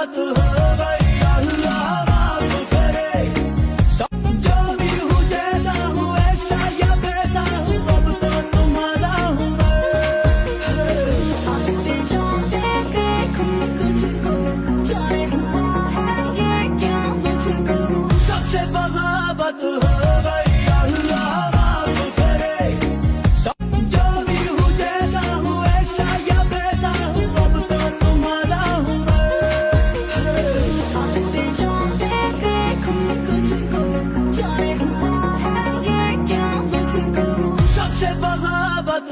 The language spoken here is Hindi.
बगावत हो गई, अल्लाह माफ करे। जो भी हूँ जैसा हूँ ऐसा या वैसा हूँ, अब तो तुम्हारा हूँ आते जाते देखूं तुझको, जाने हुआ है ये क्या मुझको। सबसे बगावत हो गई, अल्लाह माफ करे। जो भी हूँ जैसा हूँ ऐसा या वैसा हूँ, अब तो तुम्हारा हूँ आते जाते देखूं तुझको, जाने हुआ है ये क्या मुझको। सबसे बगावत